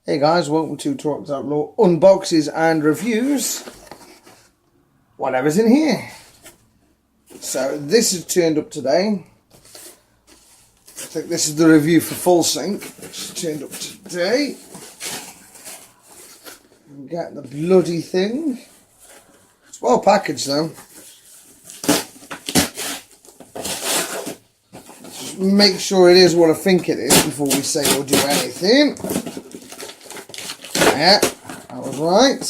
Hey guys, welcome to Torax Outlaw unboxes and reviews. Whatever's in here. So this is turned up today. I think this is the review for FULLSYNC, which is turned up today. Get the bloody thing. It's well packaged though. Just make sure it is what I think it is before we say or do anything. Yeah, that was right.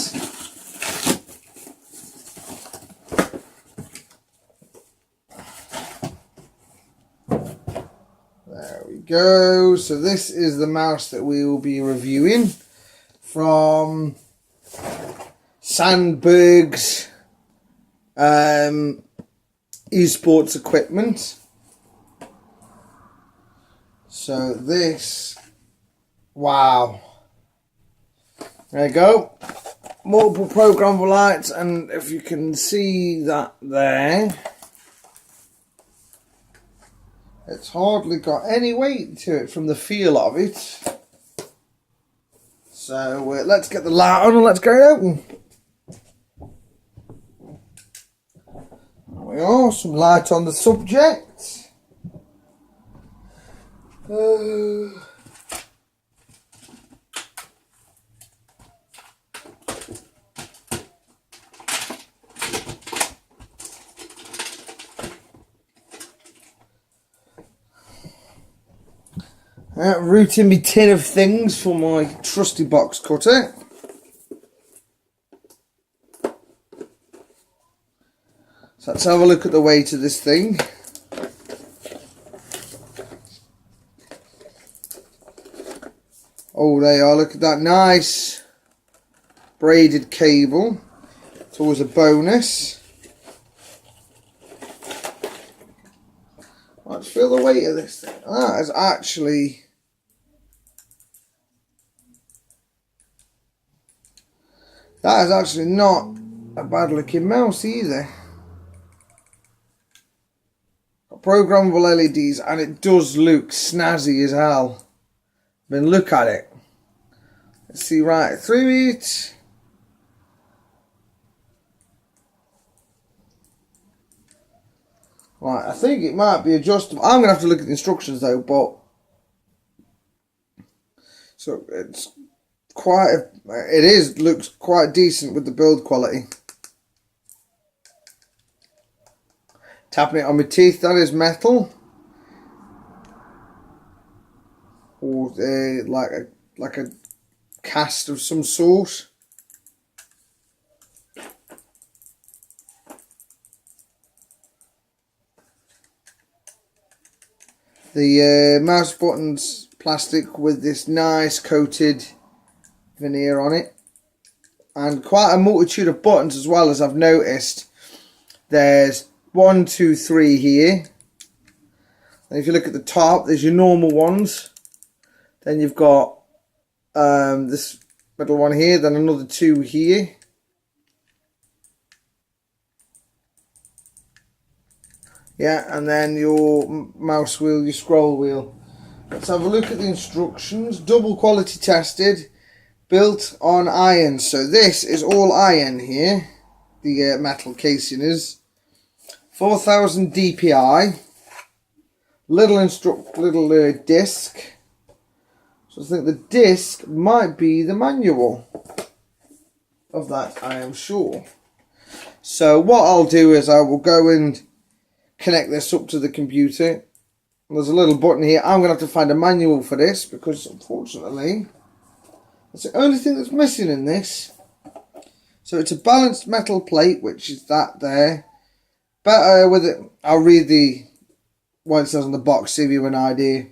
There we go. So this is the mouse that we will be reviewing from Sandberg's esports equipment. So this, wow. There you go, multiple programmable lights, and if you can see that there, it's hardly got any weight to it from the feel of it. So let's get the light on and let's get it open. There we are, some light on the subject. Rooting me tin of things for my trusty box cutter. So let's have a look at the weight of this thing. Oh, there you are, look at that nice braided cable. It's always a bonus. Let's feel the weight of this thing. That is actually... that is actually not a bad looking mouse either. Got programmable LEDs and it does look snazzy as hell. I mean, look at it. Let's see right through it. Right, I think it might be adjustable. I'm going to have to look at the instructions though, but... so it's quite... looks quite decent with the build quality. Tapping it on my teeth, that is metal. Or like a cast of some sort. The mouse button's plastic with this nice coated veneer on it, and quite a multitude of buttons as well, as I've noticed. There's 1, 2, 3 here, and if you look at the top, there's your normal ones. Then you've got this middle one here, then another 2 here. Yeah, and then your mouse wheel, your scroll wheel. Let's have a look at the instructions. Double quality tested, built on iron. So this is all iron here. The metal casing is 4000 DPI. Little disc. So I think the disc might be the manual of that, I am sure. So what I'll do is I will go and connect this up to the computer. There's a little button here. I'm going to have to find a manual for this because unfortunately that's the only thing that's missing in this. So it's a balanced metal plate, which is that there. Better with it, I'll read what it says on the box, to give you an idea.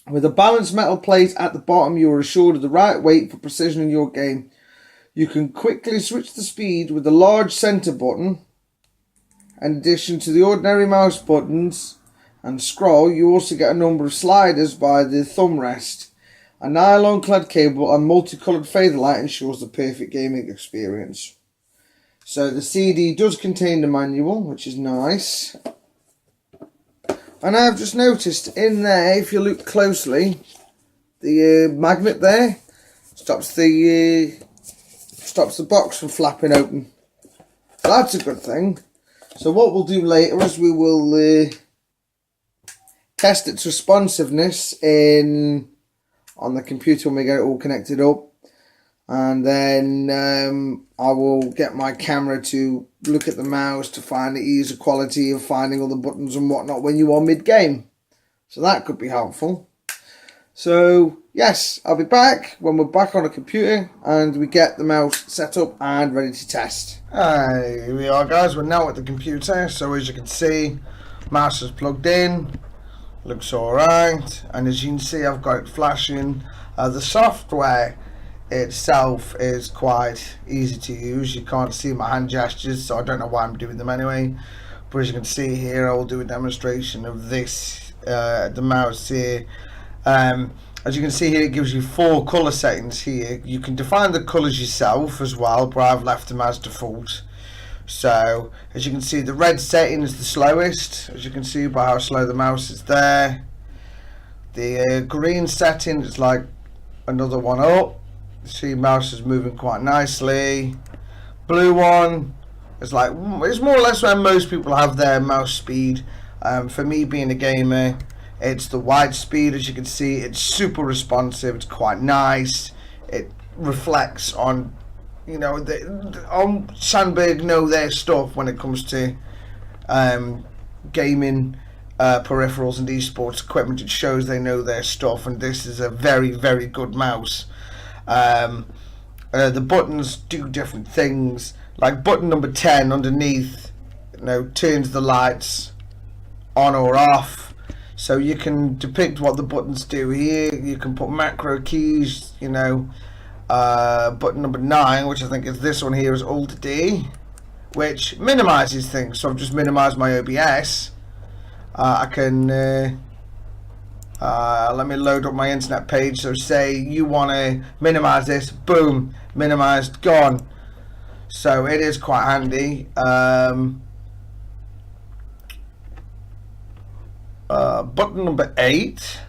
With a balanced metal plate at the bottom, you are assured of the right weight for precision in your game. You can quickly switch the speed with the large center button. In addition to the ordinary mouse buttons and scroll, you also get a number of sliders by the thumb rest. A nylon clad cable and multicoloured fader light ensures the perfect gaming experience. So the CD does contain the manual, which is nice. And I've just noticed in there, if you look closely, the magnet there, it's stops the box from flapping open. So that's a good thing. So what we'll do later is we will test its responsiveness on the computer when we get it all connected up, and then I will get my camera to look at the mouse to find the ease of quality of finding all the buttons and whatnot when you are mid-game. So that could be helpful. So yes, I'll be back when we're back on a computer and we get the mouse set up and ready to test. Here we are, guys. We're now at the computer. So as you can see, mouse is plugged in. Looks alright, and as you can see, I've got it flashing. The software itself is quite easy to use. You can't see my hand gestures, so I don't know why I'm doing them anyway. But as you can see here, I will do a demonstration of this, the mouse here. As you can see here, it gives you 4 color settings here. You can define the colors yourself as well, but I've left them as default. So as you can see, the red setting is the slowest, as you can see by how slow the mouse is there. The green setting is like another one up. You see mouse is moving quite nicely. Blue one is like, it's more or less where most people have their mouse speed. For me, being a gamer, it's the wide speed. As you can see, it's super responsive, it's quite nice. It reflects on, you know, Sandberg know their stuff when it comes to gaming peripherals and esports equipment. It shows they know their stuff, and this is a very, very good mouse. The buttons do different things. Like button number 10 underneath, you know, turns the lights on or off. So you can depict what the buttons do here. You can put macro keys, you know. Button number 9, which I think is this one here, is Alt D, which minimizes things. So I've just minimized my OBS. I can let me load up my internet page. So say you want to minimize this, boom, minimized, gone. So it is quite handy. Button number 8.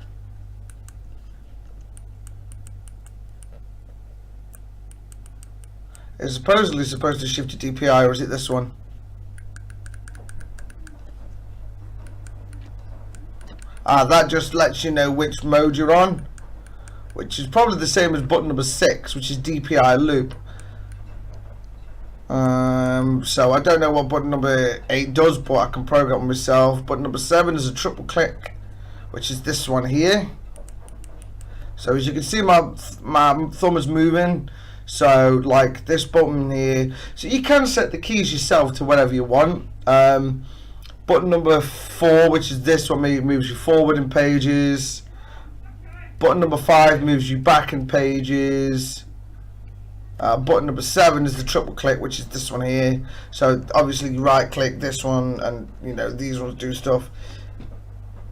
Is supposedly supposed to shift to DPI, or is it this one? That just lets you know which mode you're on, which is probably the same as button number 6, which is DPI loop. So I don't know what button number 8 does, but I can program it myself. Button number 7 is a triple click, which is this one here. So as you can see, my thumb is moving. So like this button here, so you can set the keys yourself to whatever you want. Button number 4, which is this one, moves you forward in pages. Button number 5 moves you back in pages. Button number 7 is the triple click, which is this one here. So obviously you right click this one, and you know these ones do stuff.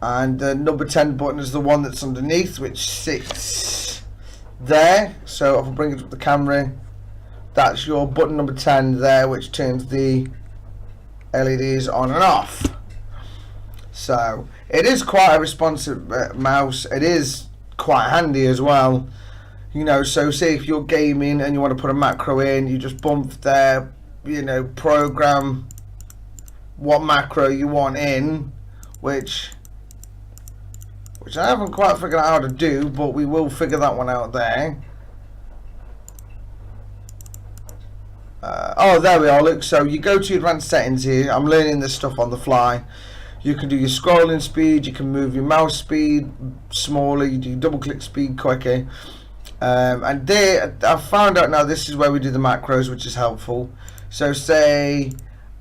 And the number 10 button is the one that's underneath, which sits there. So if I bring it up the camera, that's your button number 10 there, which turns the LEDs on and off. So it is quite a responsive mouse. It is quite handy as well. You know, so say if you're gaming and you want to put a macro in, you just bump there, you know, program what macro you want in, which I haven't quite figured out how to do, but we will figure that one out there. Oh, there we are. Look, so you go to advanced settings here. I'm learning this stuff on the fly. You can do your scrolling speed, you can move your mouse speed smaller, you do double click speed quicker. And there, I've found out now this is where we do the macros, which is helpful. So say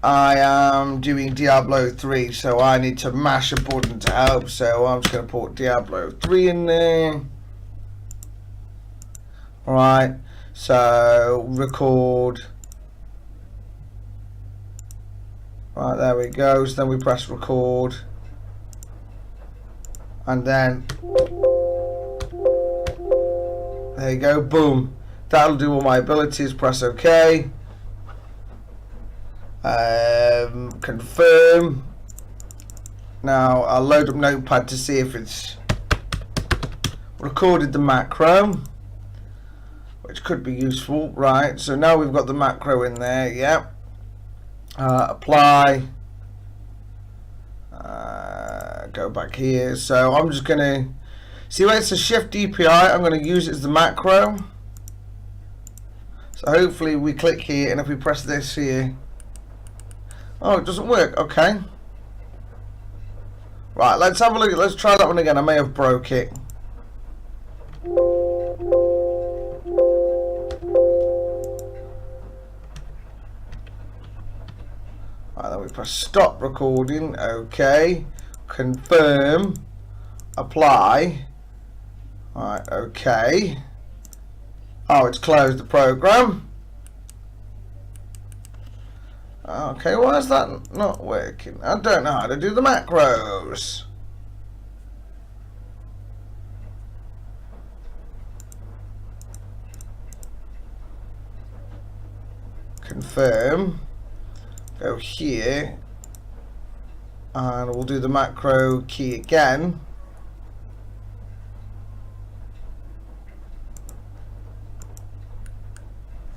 I am doing Diablo 3, so I need to mash a button to help. So I'm just going to put Diablo 3 in there. Alright, so record. Right, there we go. So then we press record, and then there you go, boom. That'll do all my abilities. Press OK. Confirm. Now I'll load up Notepad to see if it's recorded the macro. which could be useful. Right, so now we've got the macro in there. Yeah. Apply. Go back here. So I'm just gonna see where it's a shift DPI. I'm gonna use it as the macro. So hopefully we click here, and if we press this here, oh, it doesn't work. Okay. Right, let's have a look. Let's try that one again. I may have broke it. Right, then we press stop recording. Okay. Confirm. Apply. Right, okay. Oh, it's closed the program. Okay, why is that not working? I don't know how to do the macros. Confirm. Go here. And we'll do the macro key again.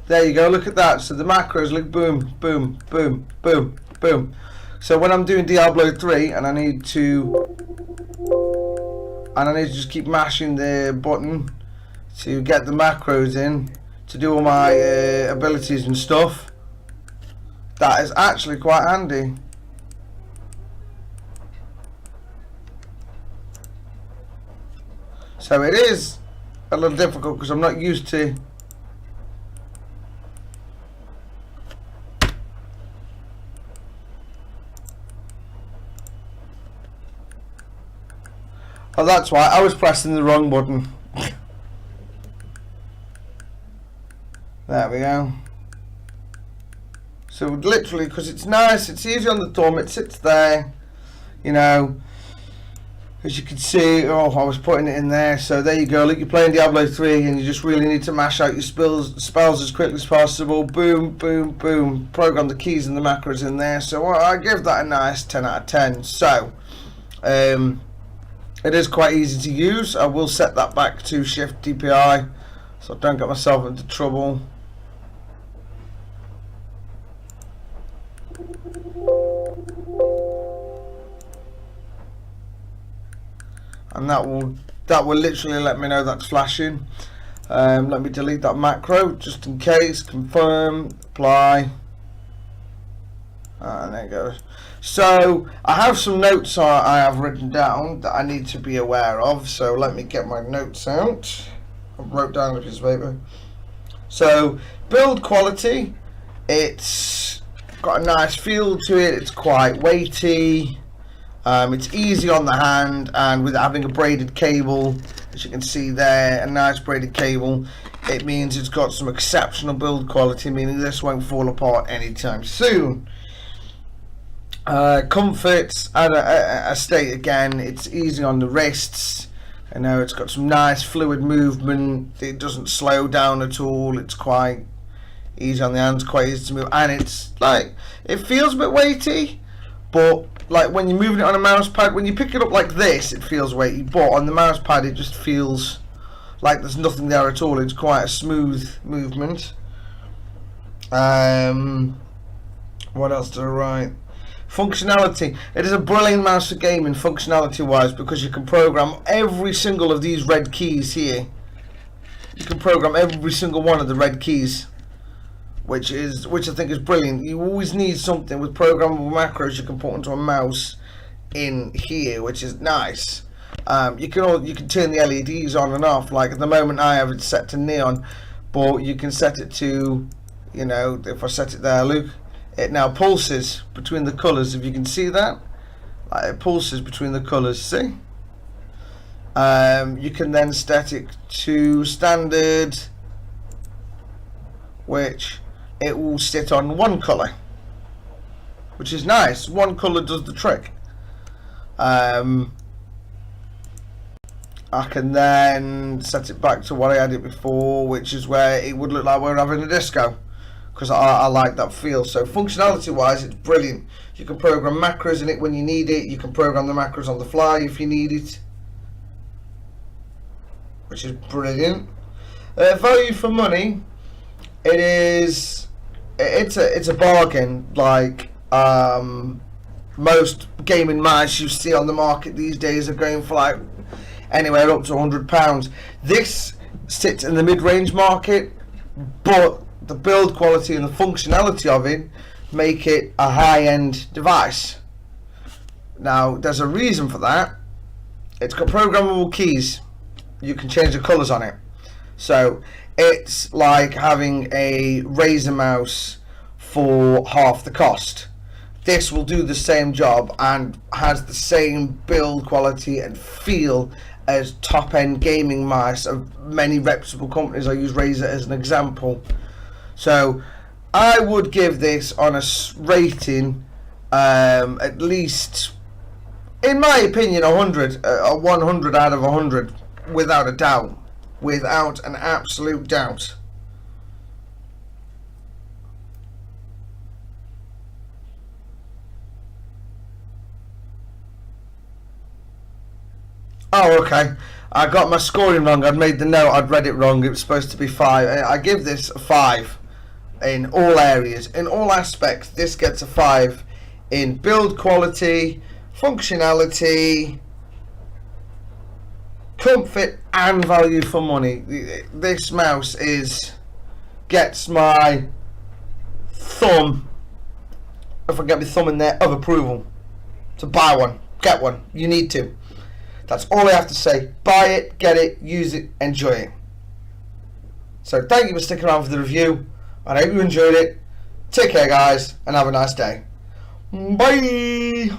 There you go, look at that. So the macros look boom, boom, boom, boom, boom. So when I'm doing Diablo 3 and I need to just keep mashing the button to get the macros in to do all my abilities and stuff, that is actually quite handy. So it is a little difficult because I'm not used to oh, that's why I was pressing the wrong button. There we go. So literally, because it's nice, it's easy on the thumb, it sits there, you know, as you can see. Oh, I was putting it in there. So there you go. Look, you're playing Diablo 3 and you just really need to mash out your spells as quickly as possible. Boom, boom, boom. Program the keys and the macros in there. So I give that a nice 10 out of 10. So it is quite easy to use. I will set that back to shift DPI so I don't get myself into trouble. And that will literally let me know that's flashing. Let me delete that macro just in case. Confirm, apply, and there it goes. So I have some notes I have written down that I need to be aware of. So let me get my notes out. I wrote down a piece of paper. So build quality, it's got a nice feel to it. It's quite weighty. It's easy on the hand, and with having a braided cable, as you can see there, a nice braided cable, it means it's got some exceptional build quality, meaning this won't fall apart anytime soon. Comfort, I state again, it's easy on the wrists. I know it's got some nice fluid movement. It doesn't slow down at all. It's quite easy on the hands, quite easy to move, and it's like, it feels a bit weighty, but like when you're moving it on a mouse pad, when you pick it up like this, it feels weighty, but on the mouse pad it just feels like there's nothing there at all. It's quite a smooth movement. What else did I write? Functionality. It is a brilliant mouse for gaming, functionality wise, because you can program every single of these red keys here. You can program every single one of the red keys, which I think is brilliant. You always need something with programmable macros you can put onto a mouse in here, which is nice. You can turn the LEDs on and off. Like at the moment I have it set to neon, but you can set it to, you know, if I set it there, look, it now pulses between the colours. If you can see that, like it pulses between the colours. See? You can then set it to standard, which it will sit on one colour, which is nice. One colour does the trick. I can then set it back to what I had it before, which is where it would look like we're having a disco, because I like that feel. So functionality wise, it's brilliant. You can program macros in it when you need it. You can program the macros on the fly if you need it, which is brilliant. Value for money, it's a bargain. Like most gaming mice you see on the market these days are going for like anywhere up to £100. This sits in the mid-range market, but the build quality and the functionality of it make it a high-end device. Now there's a reason for that. It's got programmable keys. You can change the colours on it. So it's like having a Razer mouse for half the cost. This will do the same job and has the same build quality and feel as top-end gaming mice of many reputable companies. I use Razer as an example. So I would give this on a rating at least, in my opinion, 100 out of 100, without a doubt, without an absolute doubt. Oh, okay. I got my scoring wrong. I'd made the note. I'd read it wrong. It was supposed to be 5. I give this a 5 in all areas, in all aspects. This gets a 5 in build quality, functionality, comfort, and value for money. This mouse gets my thumb, if I get my thumb in there, of approval to buy one, get one. You need to. That's all I have to say. Buy it, get it, use it, enjoy it. So thank you for sticking around for the review. I hope you enjoyed it. Take care, guys, and have a nice day. Bye.